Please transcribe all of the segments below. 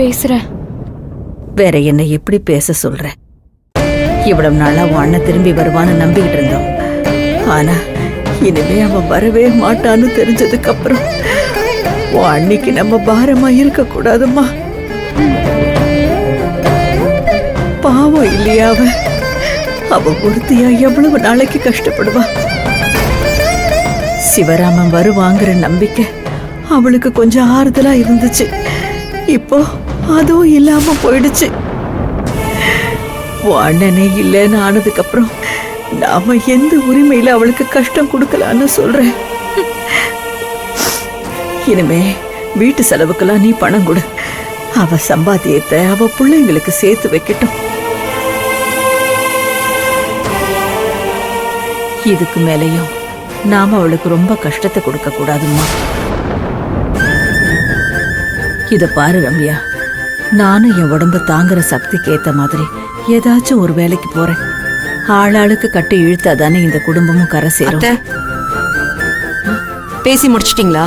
பேசுறேன். வேற என்ன எப்படி பேச சொல்ற? இவ்வளவு நாளா உன் அண்ணன் திரும்பி வருவான்னு நம்பிக்கிட்டு இருந்தோம். ஆனா இனிமே அவன் வரவே மாட்டான்னு தெரிஞ்சதுக்கு அப்புறம் உன் அன்னைக்கு நம்ம பாரமா இருக்க கூடாதும்மா. பாவம் இல்லையா அவ ஒருத்தியா எவ்வளவு நாளைக்கு கஷ்டப்படுவா. சிவராமன் வருவாங்கிற நம்பிக்கை அவளுக்கு கொஞ்சம் ஆறுதலா இருந்துச்சு. இப்போ அதுவும் இல்லாம போயிடுச்சு. அண்ணனே இல்லைன்னு ஆனதுக்கு அப்புறம் நாம எந்த உரிமையில அவளுக்கு கஷ்டம் கொடுக்கலான்னு சொல்றேன். இனிமே வீட்டு செலவுக்கெல்லாம் நீ பணம் கொடு. அவ சம்பாத்தியத்தை அவ பிள்ளைங்களுக்கு சேர்த்து வைக்கட்டும். இதுக்கு மேலையும் நாம அவளுக்கு ரொம்ப கஷ்டத்தை கொடுக்க கூடாதும்மா. இத பாரு ரம்யா, நானும் என் உடம்ப தாங்குற சக்திக்கு ஏத்த மாதிரி ஏதாச்சும் ஒரு வேலைக்கு போறேன். ஆளாளுக்கு கட்டி இழுத்தாதானே இந்த குடும்பமும் கரை சேரும். பேசி முடிச்சிட்டீங்களா?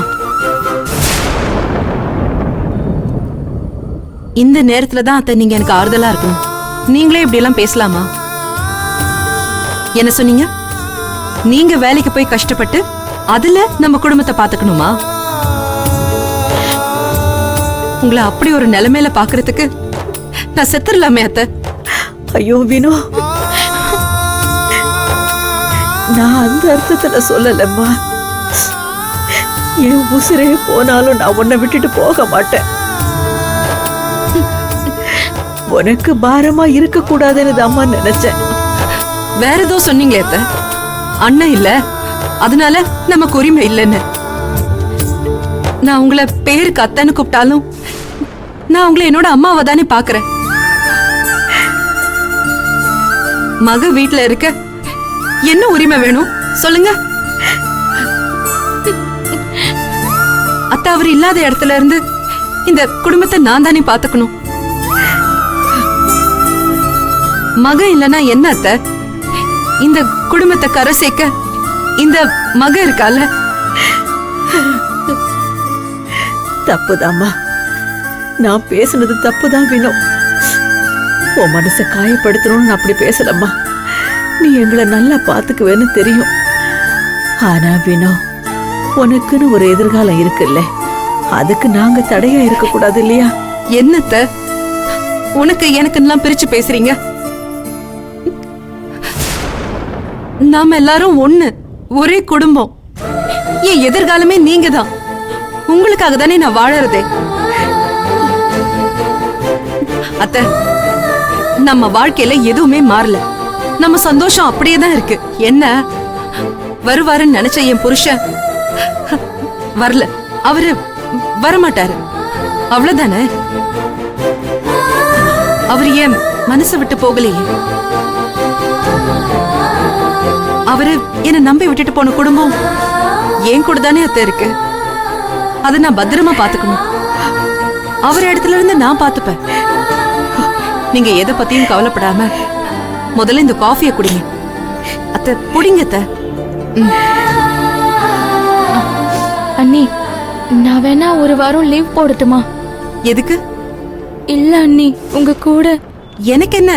இந்த நேரத்துல தான் அத்தை நீங்க எனக்கு ஆறுதலா இருக்கணும். நீங்களே இப்படி எல்லாம் பேசலாமா? என்ன சொன்னீங்க? நீங்க வேலைக்கு போய் கஷ்டப்பட்டு அதுல நம்ம குடும்பத்தை பாத்துக்கணுமா? உங்களை அப்படி ஒரு நிலைமையில பாக்குறதுக்கு நான் செத்துடலாமே அத்தை. ஐயோ வினோ, நான் அந்த அர்த்தத்துல சொல்லலம்மா. என் உசிரே போனாலும் நான் உன்னை விட்டுட்டு போக மாட்டேன். உனக்கு பாரமா இருக்க கூடாதுன்னு அம்மா நினைச்சேன். வேற ஏதோ சொன்னீங்களே அத்தை, அண்ணன் இல்ல அதனால நமக்கு உரிமை இல்லைன்னு. நான் உங்களை பேருக்கு அத்தைன்னு கூப்பிட்டாலும் நான் உங்களை என்னோட அம்மாவை தானே பாக்குறேன். மக வீட்டுல இருக்க என்ன உரிமை வேணும் சொல்லுங்க அத்தை. அவர் இல்லாத இடத்துல இருந்து இந்த குடும்பத்தை நான் தானே பாத்துக்கணும். மக இல்லனா என்ன அத்தை? இந்த குடும்பத்தை கரை சேர்க்க இந்த மக இருக்கால. தப்புதாம்மா, நான் பேசுனது தப்புதான் வினோ. உன் மனசை காயப்படுத்தணும்னு அப்படி பேசலம்மா. நீ எங்களை நல்லா பாத்துக்குவேன்னு தெரியும். ஆனா வினோ, உனக்குன்னு ஒரு எதிர்காலம் இருக்குல்ல, அதுக்கு நாங்க தடையா இருக்க கூடாது இல்லையா? என்னத்த உனக்கு எனக்கு பிரிச்சு பேசுறீங்க? நாம எல்லாரும் ஒண்ணு, ஒரே குடும்பம். என் எதிர்காலமே நீங்க தான். உங்களுக்காக தானே நான் வாழறதே. அத்தை, நம்ம வாழ்க்கையில எதுவுமே மாறல. நம்ம சந்தோஷம் அப்படியே தான் இருக்கு. என்ன வருவாருன்னு நினைச்ச என் புருஷன் வரல, அவரு வரமாட்டாரு, அவ்வளவுதானே. அவர் ஏன் மனசை விட்டு போகலையே. அவரு என்ன நம்பி விட்டுட்டு போன குடும்பம் ஏன் கூட தானே அத்தை இருக்கு. அதை நான் பத்திரமா பாத்துக்கணும். அவர் இடத்துல இருந்து நான் பாத்துப்பேன். நீங்க எதை பத்தியும் கவலைப்படாம முதல்ல இந்த காஃபியை குடிங்க. அத்தை புடிங்க அத்தை. அண்ணி, நான் வேணா ஒரு வாரம் லீவ் போடட்டுமா? எதுக்கு? இல்ல அண்ணி, உங்க கூட. எனக்கு என்ன,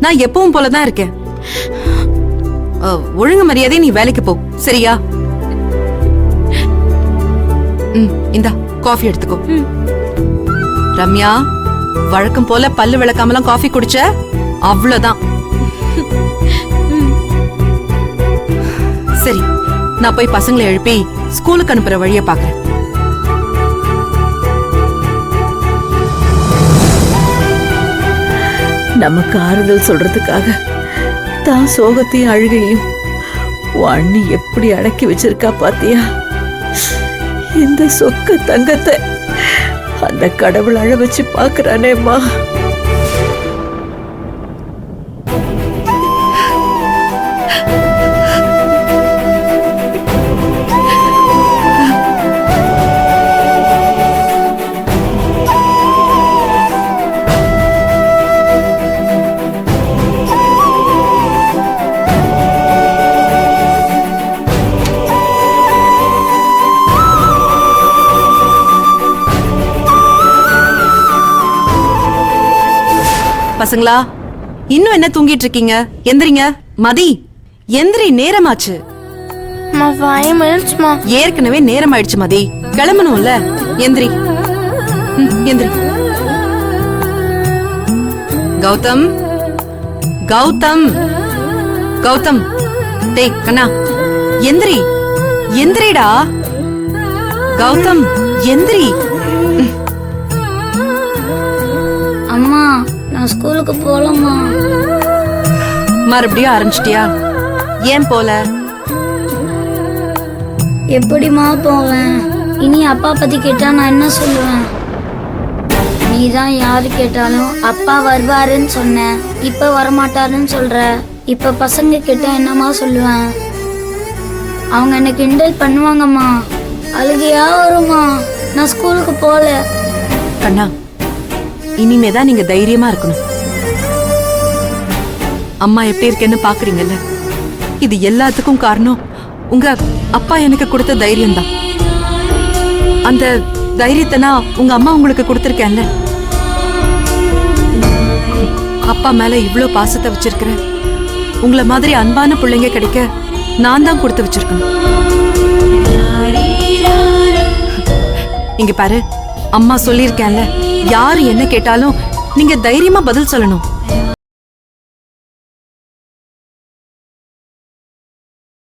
நான் எப்பவும் போலதான் இருக்கேன். ஒழுங்கு மரியாதை நீ வேலைக்கு போ, சரியா? இந்தா காஃபி எடுத்துக்கோ. ரம்யா, வழக்கம் போல பல்லு விளக்காமலாம் காஃபி குடிச்ச அவ்வளவுதான். சரி, நான் போய் பசங்களை எழுப்பி ஸ்கூலுக்கு அனுப்புற வழிய பாக்குறேன். நமக்கு ஆறுதல் சொல்றதுக்காக தான் சோகத்தையும் அழுகையும் அண்ணி எப்படி அடக்கி வச்சிருக்கா பாத்தியா? இந்த சொக்க தங்கத்தை அந்த கடவுள் அழ வச்சு பாக்குறானேம்மா. பசங்களா, இன்னும் என்ன தூங்கிட்டு இருக்கீங்க? எந்திரிங்க. மதி, எந்திரி, நேரமாச்சு. அம்மா 5 மினிட்ஸ்மா. ஏற்கனவே நேரம் ஆயிடுச்சு மதி, கிளம்பணும்ல. எந்திரி. எந்திரி. கௌதம், கௌதம், கௌதம். டேய் கண்ணா, எந்திரி, எந்திரிடா. கௌதம், எந்திரி. அம்மா நான் ஸ்கூலுக்கு போலம்மா. மறுபடியும் ஆரம்பிச்சிட்டியா? ஏன் போல? எப்படிம்மா போவேன்? இனி அப்பா பத்தி கேட்டா நான் என்ன சொல்லுவேன்? நீதான் யாரு கேட்டாலும் அப்பா வருவாருன்னு சொன்ன, இப்ப வரமாட்டாருன்னு சொல்ற. இப்ப பசங்க கேட்டா என்னம்மா சொல்லுவேன்? அவங்க என்ன கிண்டல் பண்ணுவாங்கம்மா, அழுகையா வருமா. நான் ஸ்கூலுக்கு போல. கண்ணா, இனிமேதான் நீங்க தைரியமா இருக்கணும். அம்மா எப்படி இருக்கேன்னு பாக்குறீங்கல்ல, இது எல்லாத்துக்கும் காரணம் உங்க அப்பா எனக்கு கொடுத்த தைரியம் தான். அந்த தைரியத்தை நான் உங்க அம்மா உங்களுக்கு கொடுத்திருக்கேன்ல. அப்பா மேல இவ்ளோ பாசத்தை வச்சிருக்கிறேன். உங்களை மாதிரி அன்பான பிள்ளைங்க கிடைக்க நான் தான் கொடுத்து வச்சிருக்கணும். இங்க பாரு, அம்மா சொல்லியிருக்கேன்ல, யாரு என்ன கேட்டாலும் நீங்க தைரியமா பதில் சொல்லணும்.